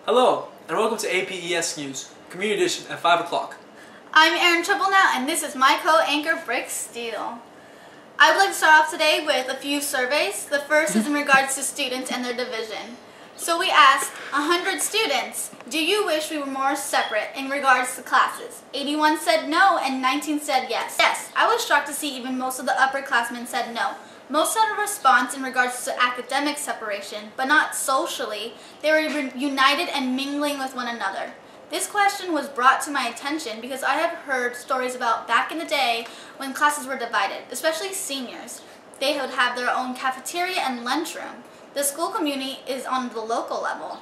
Hello, and welcome to A.P.E.S. News, Community Edition at 5 o'clock. I'm Erin Troublenow, and this is my co-anchor, Brick Steele. I would like to start off today with a few surveys. The first is in regards to students and their division. So we asked 100 students, do you wish we were more separate in regards to classes? 81 said no, and 19 said yes. Yes, I was shocked to see even most of the upperclassmen said no. Most had a response in regards to academic separation, but not socially. They were united and mingling with one another. This question was brought to my attention because I have heard stories about back in the day when classes were divided, especially seniors. They would have their own cafeteria and lunchroom. The school community is on the local level.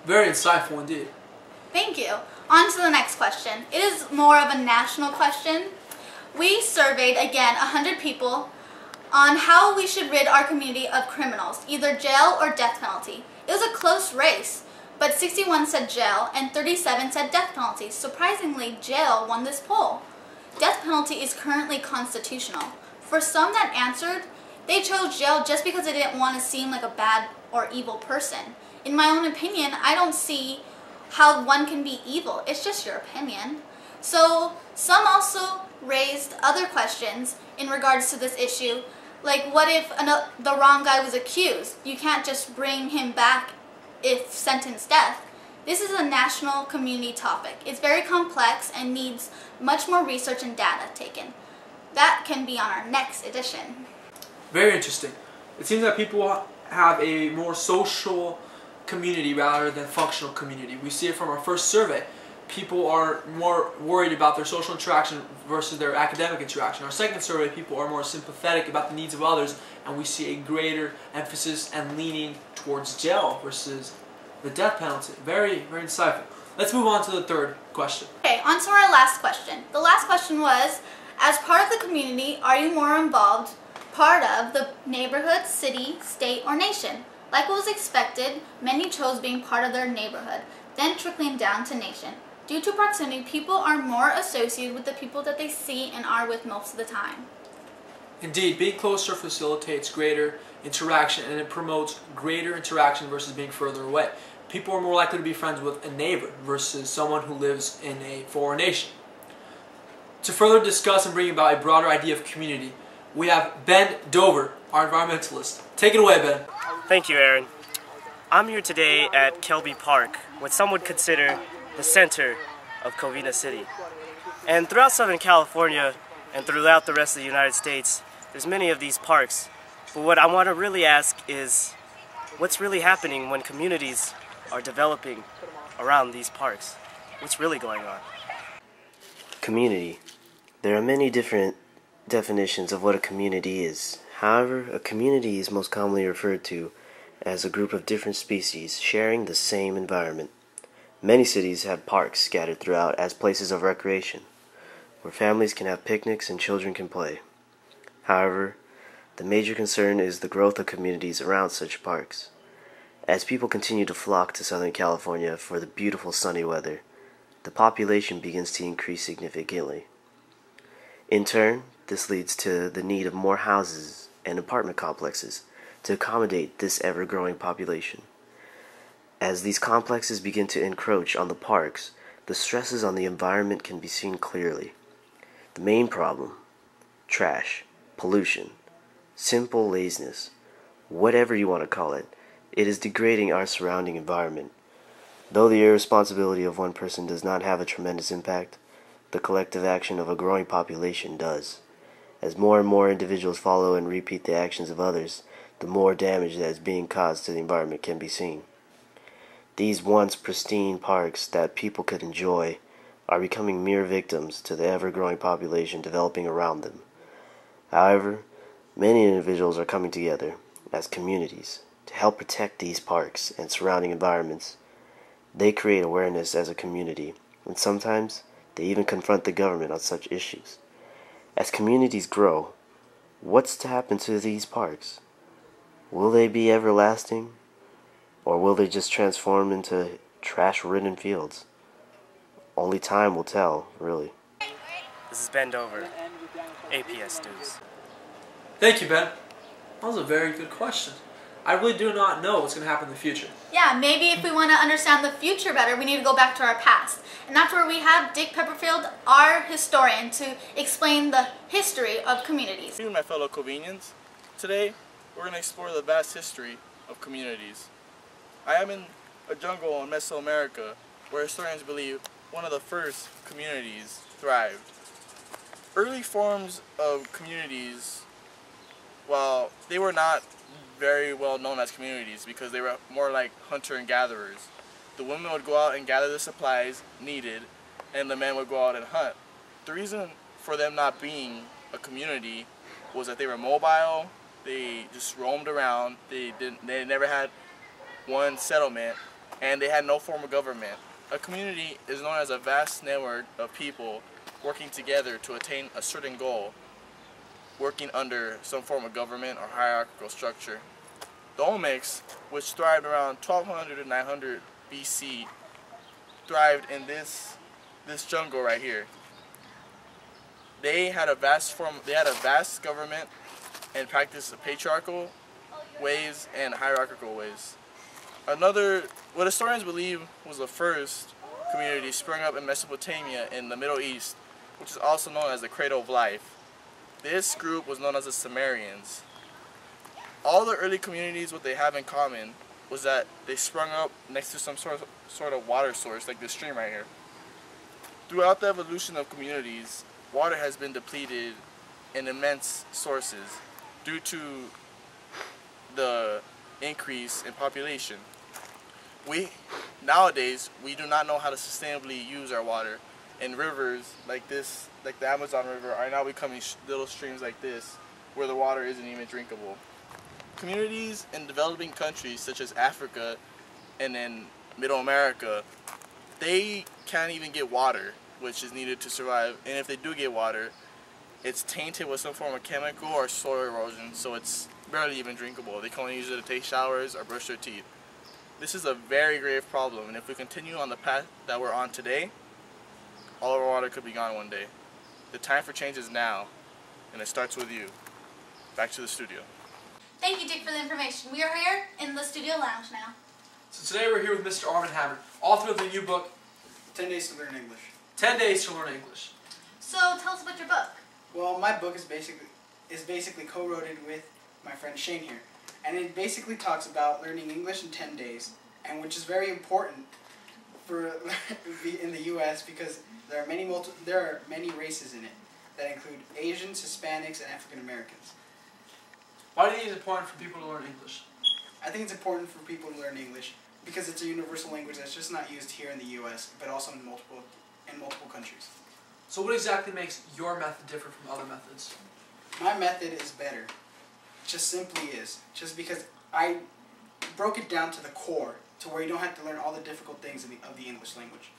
Very insightful indeed. Thank you. On to the next question. It is more of a national question. We surveyed, again, 100 people on how we should rid our community of criminals, either jail or death penalty. It was a close race, but 61 said jail and 37 said death penalty. Surprisingly, jail won this poll. Death penalty is currently constitutional. For some that answered, they chose jail just because they didn't want to seem like a bad or evil person. In my own opinion, I don't see how one can be evil. It's just your opinion. So some also raised other questions in regards to this issue, like what if the wrong guy was accused? You can't just bring him back if sentenced death. This is a national community topic. It's very complex and needs much more research and data taken. That can be on our next edition. Very interesting. It seems that people have a more social community rather than functional community. We see it from our first survey. People are more worried about their social interaction versus their academic interaction. Our second survey, people are more sympathetic about the needs of others, and we see a greater emphasis and leaning towards jail versus the death penalty. Very, very insightful. Let's move on to the third question. Okay, on to our last question. The last question was, as part of the community, are you more involved part of the neighborhood, city, state, or nation? Like what was expected, many chose being part of their neighborhood, then trickling down to nation. Due to proximity, people are more associated with the people that they see and are with most of the time. Indeed, being closer facilitates greater interaction, and it promotes greater interaction versus being further away. People are more likely to be friends with a neighbor versus someone who lives in a foreign nation. To further discuss and bring about a broader idea of community, we have Ben Dover, our environmentalist. Take it away, Ben. Thank you, Aaron. I'm here today at Kelby Park, what some would consider the center of Covina City. And throughout Southern California and throughout the rest of the United States, there's many of these parks. But what I want to really ask is, what's really happening when communities are developing around these parks? What's really going on? Community. There are many different definitions of what a community is. However, a community is most commonly referred to as a group of different species sharing the same environment. Many cities have parks scattered throughout as places of recreation, where families can have picnics and children can play. However, the major concern is the growth of communities around such parks. As people continue to flock to Southern California for the beautiful sunny weather, the population begins to increase significantly. In turn, this leads to the need of more houses and apartment complexes to accommodate this ever-growing population. As these complexes begin to encroach on the parks, the stresses on the environment can be seen clearly. The main problem: trash, pollution, simple laziness, whatever you want to call it, it is degrading our surrounding environment. Though the irresponsibility of one person does not have a tremendous impact, the collective action of a growing population does. As more and more individuals follow and repeat the actions of others, the more damage that is being caused to the environment can be seen. These once pristine parks that people could enjoy are becoming mere victims to the ever-growing population developing around them. However, many individuals are coming together as communities to help protect these parks and surrounding environments. They create awareness as a community, and sometimes they even confront the government on such issues. As communities grow, what's to happen to these parks? Will they be everlasting? Or will they just transform into trash-ridden fields? Only time will tell, really. This is Ben Dover, A.P.E.S. News. Thank you, Ben. That was a very good question. I really do not know what's going to happen in the future. Yeah, maybe if we want to understand the future better, we need to go back to our past. And that's where we have Dick Pepperfield, our historian, to explain the history of communities. You and my fellow Covinians, today we're going to explore the vast history of communities. I am in a jungle in Mesoamerica where historians believe one of the first communities thrived. Early forms of communities, well, they were not very well known as communities because they were more like hunter and gatherers. The women would go out and gather the supplies needed, and the men would go out and hunt. The reason for them not being a community was that they were mobile, they just roamed around, they never had one settlement, and they had no form of government. A community is known as a vast network of people working together to attain a certain goal, working under some form of government or hierarchical structure. The Olmecs, which thrived around 1200 to 900 BC, thrived in this jungle right here. They had a vast government and practiced patriarchal ways and hierarchical ways. What historians believe was the first community sprung up in Mesopotamia in the Middle East, which is also known as the Cradle of Life. This group was known as the Sumerians. All the early communities, what they have in common was that they sprung up next to some sort of water source, like this stream right here. Throughout the evolution of communities, water has been depleted in immense sources due to the increase in population. Nowadays, we do not know how to sustainably use our water, and rivers like this, like the Amazon River, are now becoming little streams like this, where the water isn't even drinkable. Communities in developing countries such as Africa and in Middle America, they can't even get water, which is needed to survive, and if they do get water, it's tainted with some form of chemical or soil erosion, so it's barely even drinkable. They can only use it to take showers or brush their teeth. This is a very grave problem, and if we continue on the path that we're on today, all of our water could be gone one day. The time for change is now, and it starts with you. Back to the studio. Thank you, Dick, for the information. We are here in the studio lounge now. So today we're here with Mr. Armin Hammer, author of the new book, 10 Days to Learn English. 10 Days to Learn English. So tell us about your book. Well, my book is basically co-wrote with my friend Shane here. And it basically talks about learning English in 10 days, and which is very important for in the U.S. because there are many races in it that include Asians, Hispanics, and African Americans. Why do you think it's important for people to learn English? I think it's important for people to learn English because it's a universal language that's just not used here in the U.S., but also in multiple countries. So what exactly makes your method different from other methods? My method is better. Just simply is. Just because I broke it down to the core, to where you don't have to learn all the difficult things of the English language.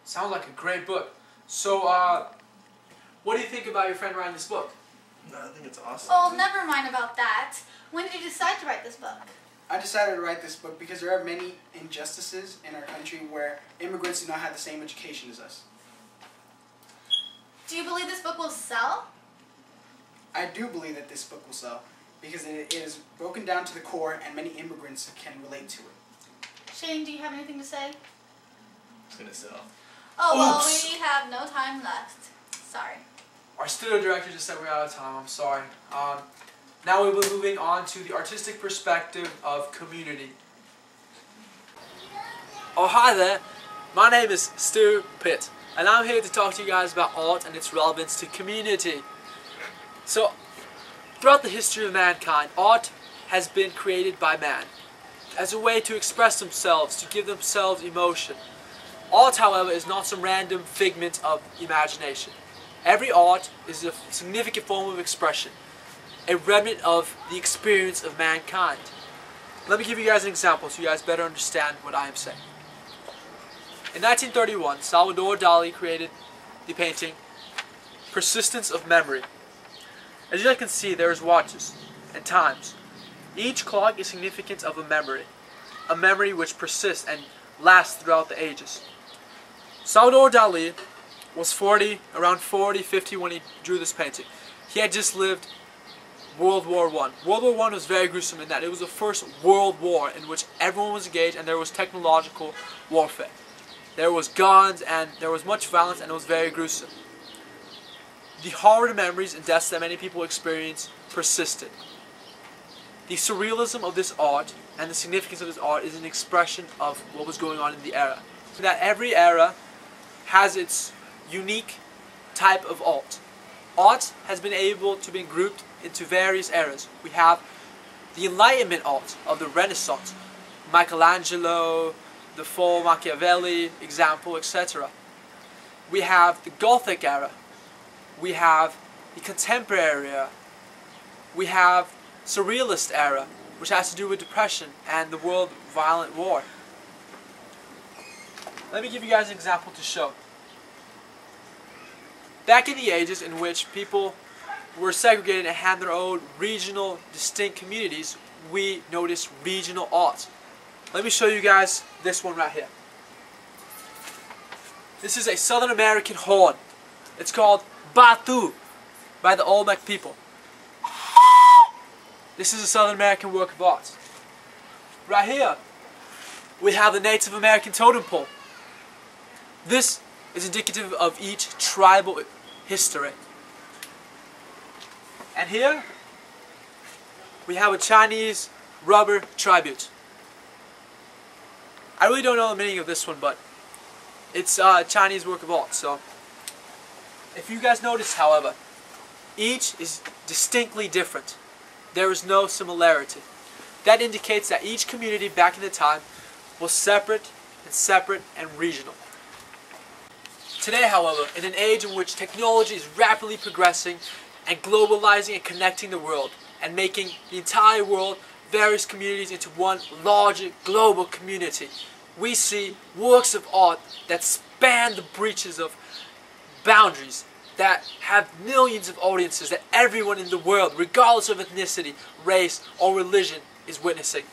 Sounds like a great book. So, what do you think about your friend writing this book? No, I think it's awesome. Oh, never mind about that. When did you decide to write this book? I decided to write this book because there are many injustices in our country where immigrants do not have the same education as us. Do you believe this book will sell? I do believe that this book will sell because it is broken down to the core and many immigrants can relate to it. Shane, do you have anything to say? It's gonna sell. Oh, well, Oops. we have no time left. Sorry. Our studio director just said we're out of time. I'm sorry. Now we'll be moving on to the artistic perspective of community. Oh, hi there. My name is Stu Pitt, and I'm here to talk to you guys about art and its relevance to community. So, throughout the history of mankind, art has been created by man as a way to express themselves, to give themselves emotion. Art, however, is not some random figment of imagination. Every art is a significant form of expression, a remnant of the experience of mankind. Let me give you guys an example so you guys better understand what I am saying. In 1931, Salvador Dali created the painting Persistence of Memory. As you guys can see, there is watches and times. Each clock is significant of a memory which persists and lasts throughout the ages. Salvador Dali was around 40, 50 when he drew this painting. He had just lived World War I. World War I was very gruesome in that it was the first world war in which everyone was engaged and there was technological warfare. There was guns and there was much violence and it was very gruesome. The horror memories and deaths that many people experienced persisted. The surrealism of this art and the significance of this art is an expression of what was going on in the era. That every era has its unique type of art. Art has been able to be grouped into various eras. We have the Enlightenment art of the Renaissance, Michelangelo, the fall Machiavelli, example, etc. We have the Gothic era. We have the Contemporary era. We have Surrealist era, which has to do with depression and the world violent war. Let me give you guys an example to show. Back in the ages in which people were segregated and had their own regional, distinct communities, we noticed regional art. Let me show you guys this one right here. This is a Southern American horn. It's called Batu by the Olmec people. This is a Southern American work of art. Right here, we have the Native American totem pole. This is indicative of each tribal history. And here, we have a Chinese rubber tribute. I really don't know the meaning of this one, but it's a Chinese work of art. So, if you guys notice, however, each is distinctly different. There is no similarity. That indicates that each community back in the time was separate and regional. Today, however, in an age in which technology is rapidly progressing and globalizing and connecting the world and making the entire world, various communities into one larger global community, we see works of art that span the breaches of boundaries, that have millions of audiences, that everyone in the world, regardless of ethnicity, race, or religion, is witnessing.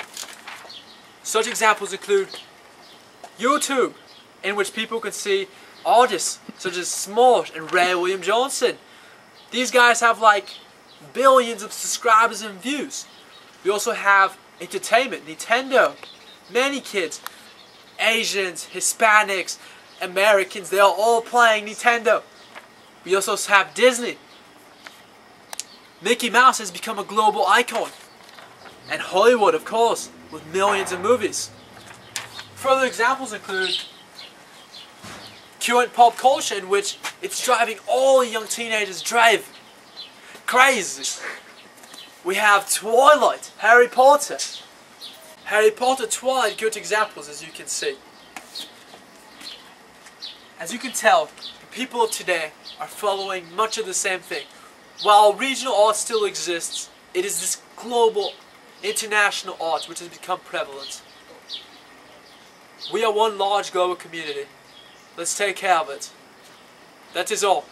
Such examples include YouTube, in which people can see artists such as Smosh and Ray William Johnson. These guys have like billions of subscribers and views. We also have entertainment, Nintendo. Many kids, Asians, Hispanics, Americans, they are all playing Nintendo. We also have Disney. Mickey Mouse has become a global icon. And Hollywood, of course, with millions of movies. Further examples include current pop culture, in which it's driving all young teenagers crazy. We have Twilight, Harry Potter. Harry Potter, Twilight, good examples, as you can see. As you can tell, the people of today are following much of the same thing. While regional art still exists, it is this global, international art which has become prevalent. We are one large global community. Let's take care of it. That is all.